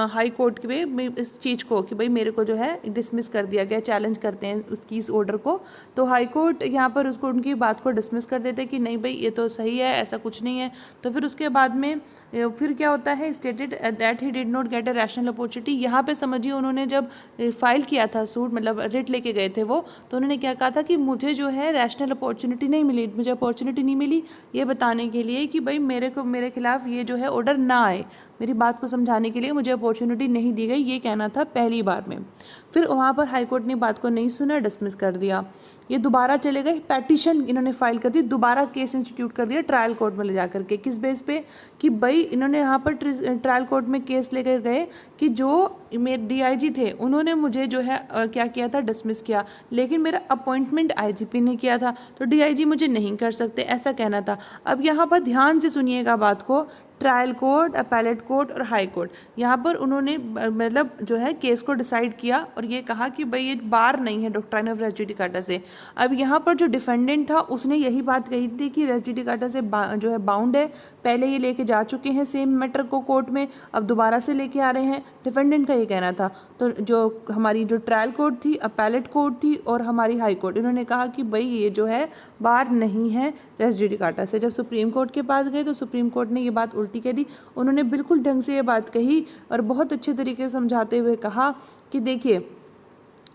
हाई कोर्ट में इस चीज़ को कि भाई मेरे को जो है डिसमिस कर दिया गया, चैलेंज करते हैं उसकी इस ऑर्डर को। तो हाई कोर्ट यहाँ पर उसको उनकी बात को डिसमिस कर देते कि नहीं भाई ये तो सही है, ऐसा कुछ नहीं है। तो फिर उसके बाद में फिर क्या होता है, stated that he did not get a rational opportunity. यहाँ पे समझिए उन्होंने जब फाइल किया था सूट, मतलब रिट लेके गए थे वो, तो उन्होंने क्या कहा था कि मुझे जो है रैशनल अपॉर्चुनिटी नहीं मिली, मुझे अपॉर्चुनिटी नहीं मिली ये बताने के लिए कि भाई मेरे खिलाफ ये जो है ऑर्डर ना आए, मेरी बात को समझाने के लिए मुझे अपॉर्चुनिटी नहीं दी गई, ये कहना था पहली बार में। फिर वहाँ पर हाईकोर्ट ने बात को नहीं सुना, डिसमिस कर दिया। ये दोबारा चले गए, पेटिशन इन्होंने फाइल कर दी, दोबारा केस इंस्टीट्यूट कर दिया ट्रायल कोर्ट में ले जा करके। किस बेस पे कि भाई इन्होंने यहाँ पर ट्रायल कोर्ट में केस लेकर गए कि जो मेरे DIG थे उन्होंने मुझे जो है क्या किया था, डिसमिस किया, लेकिन मेरा अपॉइंटमेंट IGP ने किया था, तो DIG मुझे नहीं कर सकते, ऐसा कहना था। अब यहाँ पर ध्यान से सुनिएगा बात को, ट्रायल कोर्ट, अपैलेट कोर्ट और हाई कोर्ट। यहाँ पर उन्होंने मतलब जो है केस को डिसाइड किया और ये कहा कि भाई ये बार नहीं है डॉक्ट्राइन ऑफ रेस जुडिकाटा से। अब यहाँ पर जो डिफेंडेंट था उसने यही बात कही थी कि रेस जुडिकाटा से जो है बाउंड है, पहले ये लेके जा चुके हैं सेम मैटर को कोर्ट में, अब दोबारा से लेके आ रहे हैं, डिफेंडेंट का ये कहना था। तो जो हमारी जो ट्रायल कोर्ट थी, अपैलेट कोर्ट थी और हमारी हाई कोर्ट, इन्होंने कहा कि भाई ये जो है बार नहीं है रेस जुडिकाटा से। जब सुप्रीम कोर्ट के पास गए तो सुप्रीम कोर्ट ने ये बात उल्टी कह दी। उन्होंने बिल्कुल ढंग से ये बात कही और बहुत अच्छे तरीके से समझाते हुए कहा कि देखिए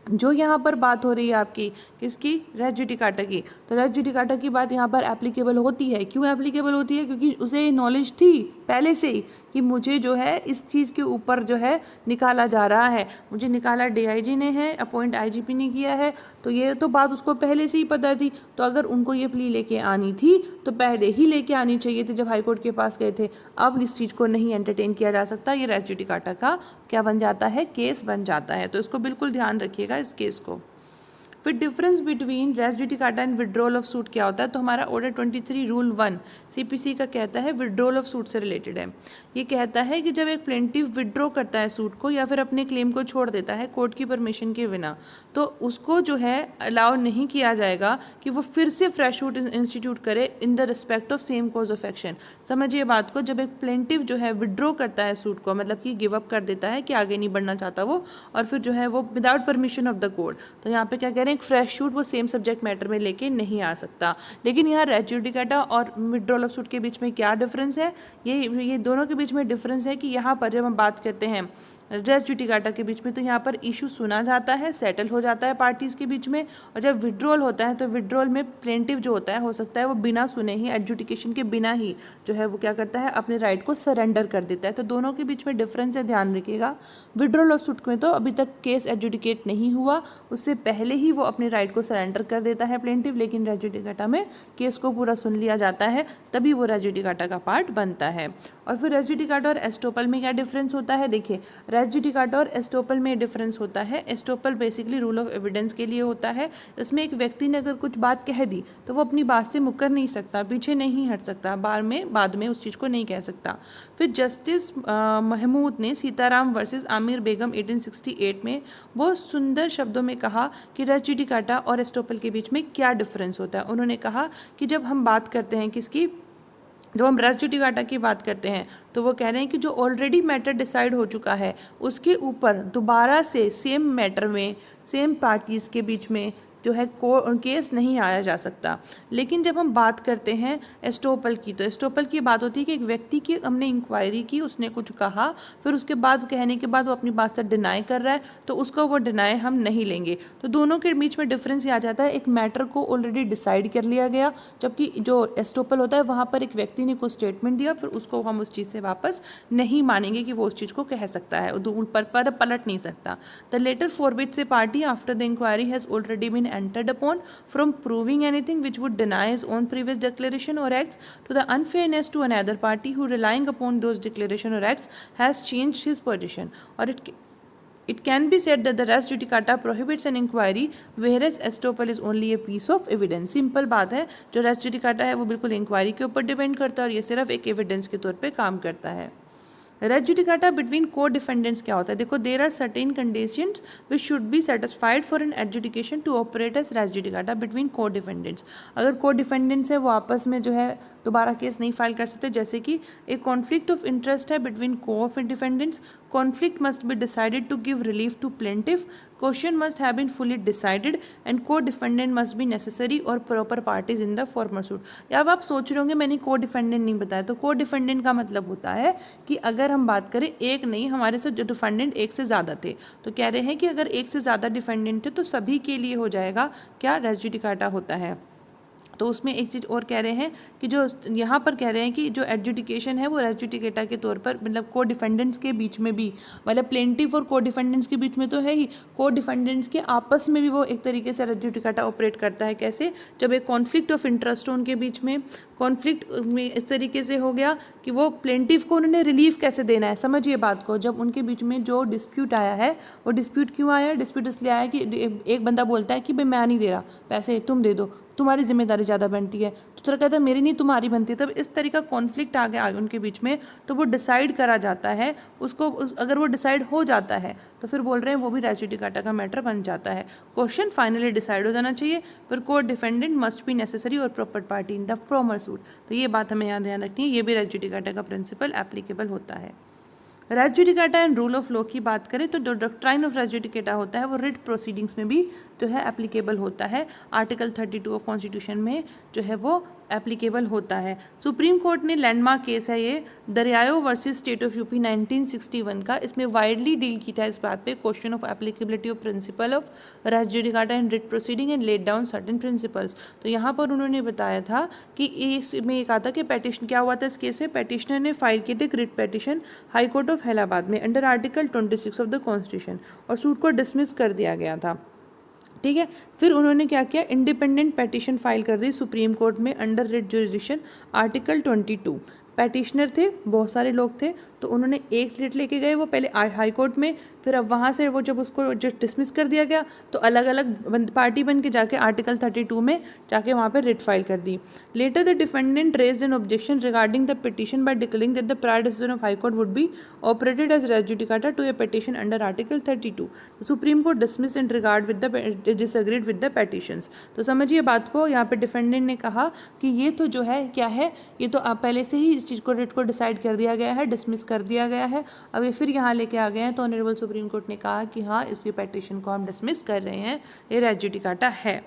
जो यहाँ पर बात हो रही है आपकी किसकी, रेस जुडिकाटा की, तो रेस जुडिकाटा की बात यहाँ पर एप्लीकेबल होती है। क्यों एप्लीकेबल होती है? क्योंकि उसे नॉलेज थी पहले से ही कि मुझे जो है इस चीज़ के ऊपर जो है निकाला जा रहा है, मुझे निकाला डीआईजी ने है, अपॉइंट आईजीपी ने किया है, तो ये तो बात उसको पहले से ही पता थी। तो अगर उनको ये प्ली लेके आनी थी तो पहले ही लेके आनी चाहिए थी जब हाईकोर्ट के पास गए थे। अब इस चीज़ को नहीं एंटरटेन किया जा सकता, ये रेस जुडिकाटा का क्या बन जाता है, केस बन जाता है। तो इसको बिल्कुल ध्यान रखिएगा इस केस को। फिर difference between res judicata and withdrawal of suit क्या होता है? तो हमारा ऑर्डर 23 रूल 1 सीपीसी का कहता है विड्रॉल ऑफ सूट से रिलेटेड है। ये कहता है कि जब एक प्लेंटिव विड्रॉ करता है सूट को या फिर अपने क्लेम को छोड़ देता है कोर्ट की परमिशन के बिना, तो उसको जो है अलाउ नहीं किया जाएगा कि वो फिर से फ्रेश सूट इंस्टीट्यूट करे in the respect of same cause of action. समझिए बात को, जब एक प्लेंटिव जो है विड्रॉ करता है सूट को, मतलब कि गिव अप कर देता है कि आगे नहीं बढ़ना चाहता वो, और फिर जो है वो without permission of the court, तो यहाँ पे क्या कह रहे हैं, एक फ्रेश सूट वो सेम सब्जेक्ट मैटर में लेके नहीं आ सकता। लेकिन यहाँ रेस जुडिकाटा और विड्रॉल ऑफ सूट के बीच में क्या डिफरेंस है? ये दोनों के बीच में डिफरेंस है कि यहाँ पर जब हम बात करते हैं रेस जुडिकाटा के बीच में तो यहाँ पर इशू सुना जाता है, सेटल हो जाता है पार्टीज के बीच में, और जब विड्रॉल होता है तो विड्रॉल में प्लेंटिव जो होता है हो सकता है वो बिना सुने ही, एडजुडिकेशन के बिना ही जो है वो क्या करता है, अपने राइट को सरेंडर कर देता है। तो दोनों के बीच में डिफरेंस है, ध्यान रखिएगा। विड्रॉल ऑफ सूट में तो अभी तक केस एडजुडिकेट नहीं हुआ, उससे पहले ही वो अपने राइट को सरेंडर कर देता है प्लेंटिव, लेकिन रेस जुडिकाटा में केस को पूरा सुन लिया जाता है, तभी वो रेस जुडिकाटा का पार्ट बनता है। और फिर रेस जुडिकाटा और एस्टोपल में क्या डिफरेंस होता है? देखिए, रेस जुडिकाटा और एस्टोपल में डिफरेंस होता है। Estoppel basically rule of evidence के लिए होता है। इसमें एक व्यक्ति ने अगर कुछ बात कह दी तो वो अपनी बात से मुकर नहीं सकता, पीछे नहीं हट सकता, बाद में उस चीज़ को नहीं कह सकता। फिर जस्टिस महमूद ने सीताराम वर्सेस आमिर बेगम 1868 में वो सुंदर शब्दों में कहा कि रेस जुडिकाटा और एस्टोपल के बीच में क्या डिफरेंस होता है। उन्होंने कहा कि जब हम बात करते हैं किसकी, जब हम रेस जुडिकाटा की बात करते हैं तो वो कह रहे हैं कि जो ऑलरेडी मैटर डिसाइड हो चुका है उसके ऊपर दोबारा से सेम मैटर में सेम पार्टीज़ के बीच में जो है केस नहीं आया जा सकता। लेकिन जब हम बात करते हैं एस्टोपल की, तो एस्टोपल की बात होती है कि एक व्यक्ति की हमने इंक्वायरी की, उसने कुछ कहा, फिर उसके बाद कहने के बाद वो अपनी बात से डिनाई कर रहा है, तो उसको वो डिनाई हम नहीं लेंगे। तो दोनों के बीच में डिफरेंस ये आ जाता है, एक मैटर को ऑलरेडी डिसाइड कर लिया गया, जबकि जो एस्टोपल होता है वहाँ पर एक व्यक्ति ने कुछ स्टेटमेंट दिया, फिर उसको हम उस चीज़ से वापस नहीं मानेंगे कि वो उस चीज़ को कह सकता है, पर पलट नहीं सकता। The latter forbids a party after the inquiry has already been entered upon from proving anything which would deny his own previous declaration or acts to the unfairness to another party who relying upon those declaration or acts has changed his position, or it can be said that the res judicata prohibits an inquiry whereas estoppel is only a piece of evidence। Simple बात है, जो res judicata है वो बिल्कुल inquiry के ऊपर depend करता है और ये सिर्फ एक एविडेंस के तौर पे काम करता है। Res judicata between co defendants क्या होता है? देखो, there are certain conditions which should be satisfied for an adjudication to operate as res judicata between co defendants. अगर को डिफेंडेंट्स है वो आपस में जो है दोबारा केस नहीं फाइल कर सकते, जैसे कि एक कॉन्फ्लिक्ट ऑफ इंटरेस्ट है between co of defendants, conflict must be decided to give relief to plaintiff, question must have been fully decided and co defendant must be necessary और proper parties in the former suit. अब आप सोच रहे होंगे मैंने को defendant नहीं बताया, तो को डिफेंडेंट का मतलब होता है कि अगर हम बात करें एक नहीं, हमारे से जो डिफेंडेंट एक से ज़्यादा थे, तो कह रहे हैं कि अगर एक से ज़्यादा डिफेंडेंट थे तो सभी के लिए हो जाएगा क्या, रेस जुडिकाटा होता है। तो उसमें एक चीज़ और कह रहे हैं कि जो यहाँ पर कह रहे हैं कि जो एडजुडिकेशन है वो रेस जुडिकाटा के तौर पर, मतलब को डिफेंडेंट्स के बीच में भी, मतलब प्लेंटिफ और को डिफेंडेंट्स के बीच में तो है ही, को डिफेंडेंट्स के आपस में भी वो एक तरीके से रेस जुडिकाटा ऑपरेट करता है। कैसे? जब एक कॉन्फ्लिक्ट ऑफ इंटरेस्ट हो उनके बीच में, कॉन्फ्लिक्ट में इस तरीके से हो गया कि वो प्लेंटिफ को उन्होंने रिलीफ कैसे देना है। समझिए बात को, जब उनके बीच में जो डिस्प्यूट आया है वो डिस्प्यूट क्यों आया? डिस्प्यूट इसलिए आया कि एक बंदा बोलता है कि भाई मैं नहीं दे रहा पैसे, तुम दे दो, तुम्हारी जिम्मेदारी ज़्यादा बनती है, दूसरा कहता है मेरी नहीं तुम्हारी बनती है। तब इस तरह का कॉन्फ्लिक्ट आ गया आगे उनके बीच में, तो वो डिसाइड करा जाता है उसको, अगर वो डिसाइड हो जाता है तो फिर बोल रहे हैं वो भी रेस जुडिकाटा का मैटर बन जाता है। क्वेश्चन फाइनली डिसाइड हो जाना चाहिए, फिर court defendant must be necessary और proper party in the former suit. तो ये बात हमें यहाँ ध्यान रखनी है, ये भी रेस जुडिकाटा का प्रिंसिपल एप्लीकेबल होता है। Res judicata and rule of law की बात करें तो जो डॉक्ट्राइन ऑफ रेस जुडिकाटा होता है वो रिट प्रोसीडिंग्स में भी जो है एप्लीकेबल होता है। आर्टिकल 32 ऑफ कॉन्स्टिट्यूशन में जो है वो एप्लीकेबल होता है। सुप्रीम कोर्ट ने लैंडमार्क केस है ये दरियाओ वर्सेस स्टेट ऑफ यूपी 1961 का, इसमें वाइडली डील किया है इस बात पे, question of applicability of principle of res judicata and writ proceeding and laid down certain principles. तो यहाँ पर उन्होंने बताया था कि इसमें एक आता कि पेटिशन क्या हुआ था इस केस में, पेटिशनर ने फाइल किए थे writ petition high court of Allahabad में under article 26 of the constitution और सूट को डिसमिस कर दिया गया था। ठीक है, फिर उन्होंने क्या किया, इंडिपेंडेंट पेटिशन फाइल कर दी सुप्रीम कोर्ट में under writ jurisdiction article 22। Petitioner थे, बहुत सारे लोग थे, तो उन्होंने एक रिट लेके गए वो पहले हाई कोर्ट में, फिर अब वहाँ से वो जब उसको डिसमिस कर दिया गया तो अलग अलग पार्टी बन के जाके आर्टिकल 32 में जाके वहाँ पर रिट फाइल कर दी। Later the defendant raised an objection regarding the petition by declaring that the prior decision of high court would be operated as res judicata to a petition under article 32। Supreme court dismiss in regard with the disagreed with the petitions. तो समझिए बात को, यहाँ पे defendant ने कहा कि ये तो जो है क्या है, ये तो आप पहले से ही इस चीज़ को रिट को डिसाइड कर दिया गया है, डिसमिस कर दिया गया है, अब ये फिर यहाँ लेके आ गए हैं। तो ऑनरेबल सुप्रीम कोर्ट ने कहा कि हाँ इसकी पेटिशन को हम डिसमिस कर रहे हैं, ये रेस जुडिकाटा है।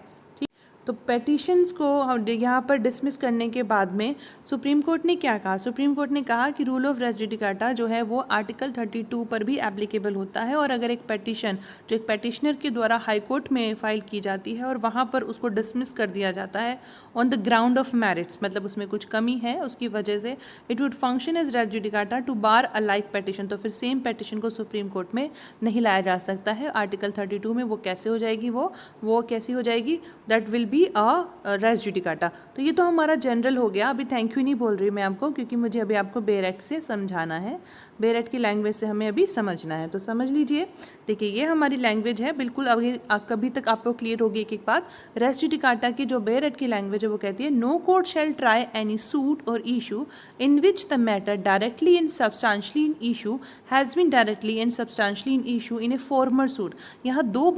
तो पेटिशंस को यहाँ पर डिसमिस करने के बाद में सुप्रीम कोर्ट ने क्या कहा, सुप्रीम कोर्ट ने कहा कि रूल ऑफ रेस जुडिकाटा जो है वो आर्टिकल 32 पर भी एप्लीकेबल होता है, और अगर एक पेटिशन जो एक पेटिशनर के द्वारा हाई कोर्ट में फाइल की जाती है और वहाँ पर उसको डिसमिस कर दिया जाता है on the ground of merits, मतलब उसमें कुछ कमी है उसकी वजह से, it would function as res judicata to bar a like petition. तो फिर सेम पेटिशन को सुप्रीम कोर्ट में नहीं लाया जा सकता है। आर्टिकल 32 में वो कैसे हो जाएगी, वो कैसी हो जाएगी, that will be a res judicata. तो ये तो हमारा जनरल हो गया। अभी थैंक यू नहीं बोल रही मैं आपको, क्योंकि मुझे अभी आपको बेयर एक्ट से समझाना है, बेयर एक्ट की लैंग्वेज से हमें अभी समझना है। तो समझ लीजिए, देखिए ये हमारी लैंग्वेज है बिल्कुल। अभी कभी तक आपको क्लियर होगी एक एक बात। रेस जुडिकाटा की जो बेयर एक्ट की लैंग्वेज है वो कहती है no court shall try any suit और issue in which the matter directly and substantially in issue has been directly and substantially in issue in a former suit. यहाँ दो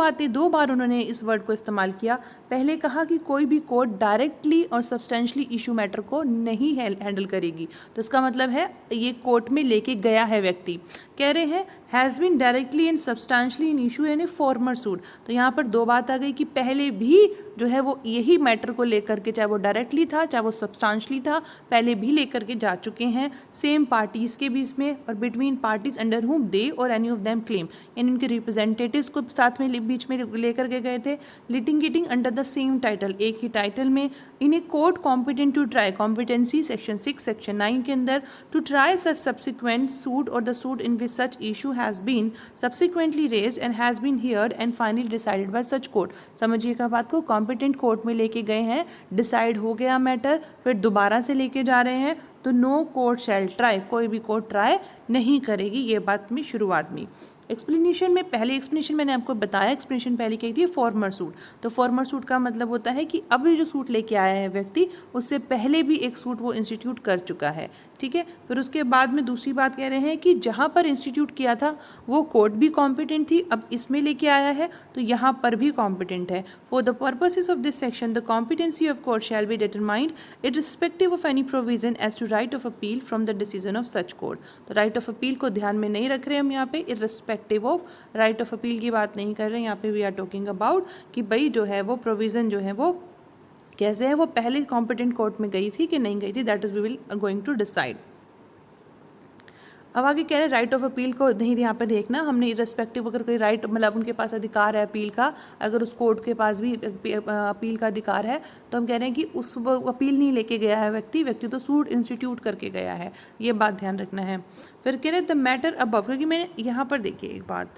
बार उन्होंने इस वर्ड को इस्तेमाल किया। पहले कहा कि कोई भी कोर्ट डायरेक्टली और सब्सटेंशियली इशू मैटर को नहीं हैंडल करेगी, तो इसका मतलब है ये कोर्ट में लेके गया है व्यक्ति। कह रहे हैं has been directly and substantially in issue in a former suit. तो यहाँ पर दो बात आ गई कि पहले भी जो है वो यही मैटर को लेकर के, चाहे वो डायरेक्टली था चाहे वो सब्सटेंशियली था, पहले भी लेकर के जा चुके हैं सेम पार्टीज़ के बीच में और बिटवीन पार्टीज अंडर हुम दे और एनी ऑफ देम क्लेम, यानी उनके रिप्रेजेंटेटिव्स को साथ में बीच में लेकर के गए थे, litigating under the same title, एक ही टाइटल में, in a court competent to try, competency section 6 section 9 के अंदर, to try such subsequent suit और the suit in which such issue has been subsequently raised and has been heard and finally decided by such court। समझिएगा बात को, competent court में लेके गए हैं, डिसाइड हो गया मैटर, फिर दोबारा से लेके जा रहे हैं, तो नो कोर्ट शैल ट्राई, कोई भी कोर्ट ट्राई नहीं करेगी। ये बात में शुरुआत में एक्सप्लेनेशन में, पहले एक्सप्लेनेशन मैंने आपको बताया, एक्सप्लेनेशन पहले कही थी फॉर्मर सूट। तो फॉर्मर सूट का मतलब होता है कि अभी जो सूट लेके आया है व्यक्ति, उससे पहले भी एक सूट वो इंस्टीट्यूट कर चुका है। ठीक है, फिर उसके बाद में दूसरी बात कह रहे हैं कि जहाँ पर इंस्टीट्यूट किया था वो कोर्ट भी कॉम्पिटेंट थी, अब इसमें लेके आया है तो यहाँ पर भी कॉम्पिटेंट है। For the purposes of this section the competency of court shall be determined irrespective of any provision as to right of appeal from the decision of such court. तो राइट ऑफ अपील को ध्यान में नहीं रख रहे हम यहाँ पे, irrespective of right of appeal की बात नहीं कर रहे हैं यहाँ पे, वी आर टॉकिंग अबाउट कि भाई जो है वो प्रोविजन जो है वो कैसे है, वो पहले कॉम्पिटेंट कोर्ट में गई थी कि नहीं गई थी, that is we will going to decide. अब आगे कह रहे हैं राइट ऑफ अपील को नहीं यहाँ पे देखना हमने, इररिस्पेक्टिव अगर कोई राइट मतलब उनके पास अधिकार है अपील का, अगर उस कोर्ट के पास भी अपील का अधिकार है, तो हम कह रहे हैं कि उस अपील नहीं लेके गया है व्यक्ति तो सूट इंस्टीट्यूट करके गया है, ये बात ध्यान रखना है। फिर कह रहे हैं द मैटर अबव, क्योंकि मैंने यहाँ पर देखिए एक बात,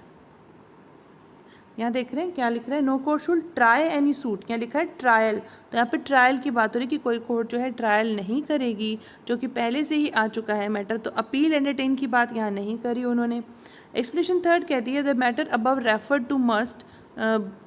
यहाँ देख रहे हैं क्या लिख रहा है, no court should try any suit, क्या लिखा है ट्रायल, तो यहाँ पे ट्रायल की बात हो रही है कि कोई कोर्ट जो है ट्रायल नहीं करेगी जो कि पहले से ही आ चुका है मैटर, तो अपील एंटरटेन की बात यहाँ नहीं करी उन्होंने। एक्सप्लेनेशन थर्ड कहती है the matter above referred to must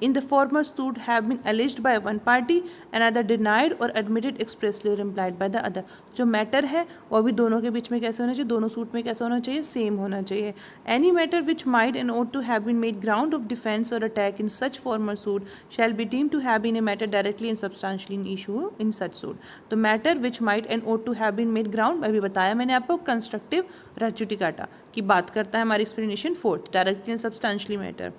in the former suit have been alleged by one party and either denied or admitted expressly or implied by the other. जो matter है वो भी दोनों के बीच में कैसे होना चाहिए, दोनों सूट में कैसा होना चाहिए, सेम होना चाहिए. Any matter which might and ought to have been made ground of defense or attack in such former suit shall be deemed to have been a matter directly and substantially in issue in such suit. तो matter which might and ought to have been made ground, अभी बताया मैंने आपको, constructive res judicata की बात करता है हमारी explanation. Fourth, directly and substantially matter.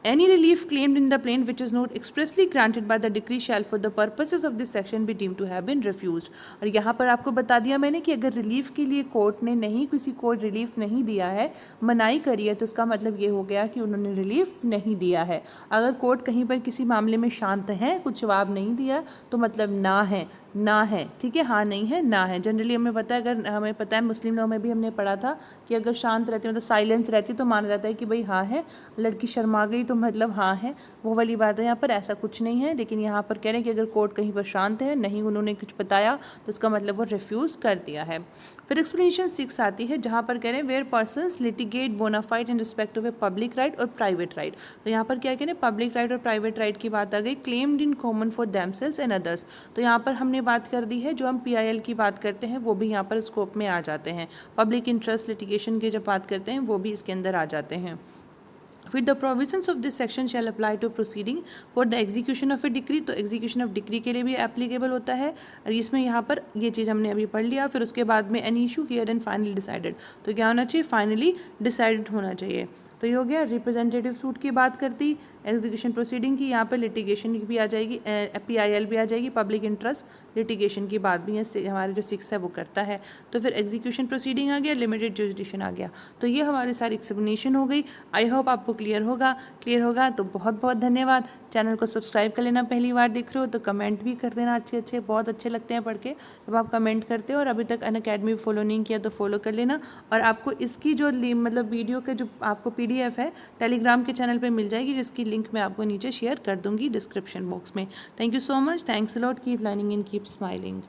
Any relief claimed in the plaint which is not expressly granted by the decree shall for the purposes of this section be deemed to have been refused. और यहाँ पर आपको बता दिया मैंने कि अगर relief के लिए कोर्ट ने नहीं, किसी को रिलीफ नहीं दिया है, मनाही करी है, तो इसका मतलब ये हो गया कि उन्होंने रिलीफ नहीं दिया है. अगर कोर्ट कहीं पर किसी मामले में शांत है, कुछ जवाब नहीं दिया, तो मतलब ना है, ना है, ठीक है, हाँ नहीं है, ना है. जनरली हमें पता है, अगर हमें पता है मुस्लिम लॉ में भी हमने पढ़ा था कि अगर शांत रहती, मतलब साइलेंस रहती, तो माना जाता है कि भाई हाँ है, लड़की शर्मा गई तो मतलब हाँ है, वो वाली बात है. यहाँ पर ऐसा कुछ नहीं है, लेकिन यहाँ पर कह रहे हैं कि अगर कोर्ट कहीं पर शांत है, नहीं उन्होंने कुछ बताया, तो इसका मतलब वो रिफ्यूज़ कर दिया है. फिर एक्सप्लेनेशन 6 आती है, जहाँ पर कह रहे हैं where persons litigate bonafide in respect of a public right और प्राइवेट राइट. तो यहाँ पर क्या कह रहे हैं, पब्लिक राइट और प्राइवेट राइट की बात आ गई. Claimed in common for themselves and others. तो यहाँ पर हमने बात कर दी है, जो हम PIL की बात करते हैं वो भी यहाँ पर स्कोप में आ जाते हैं. पब्लिक इंटरेस्ट लिटिगेशन की जब बात करते हैं वो भी इसके अंदर आ जाते हैं. फिर the provisions of this section shall apply to proceeding for the execution of a decree. तो एग्जीक्यूशन ऑफ डिक्री के लिए भी एप्लीकेबल होता है. और इसमें यहाँ पर ये चीज़ हमने अभी पढ़ लिया. फिर उसके बाद में any issue here and finally decided. तो क्या होना चाहिए, फाइनली डिसाइडेड होना चाहिए. तो ये हो गया. रिप्रेजेंटेटिव सूट की बात करती, एग्जीक्यूशन प्रोसीडिंग की, यहाँ पर लिटिगेशन की भी आ जाएगी, PIL भी आ जाएगी, पब्लिक इंटरेस्ट लिटिगेशन की बात भी हमारे जो 6 है वो करता है. तो फिर एग्जीक्यूशन प्रोसीडिंग आ गया, लिमिटेड जुरिसडिक्शन आ गया. तो ये हमारी सारी एक्सप्लेनेशन हो गई. आई होप आपको क्लियर होगा. तो बहुत बहुत धन्यवाद. चैनल को सब्सक्राइब कर लेना, पहली बार देख रहे हो तो कमेंट भी कर देना, अच्छे बहुत अच्छे लगते हैं पढ़ के जब आप कमेंट करते हो. और अभी तक अनअकैडमी फॉलो नहीं किया तो फॉलो कर लेना. और आपको इसकी जो मतलब वीडियो के जो आपको PDF है टेलीग्राम के चैनल पे मिल जाएगी, जिसकी लिंक मैं आपको नीचे शेयर कर दूंगी डिस्क्रिप्शन बॉक्स में. Thank you so much. Thanks a lot. Keep learning and keep smiling.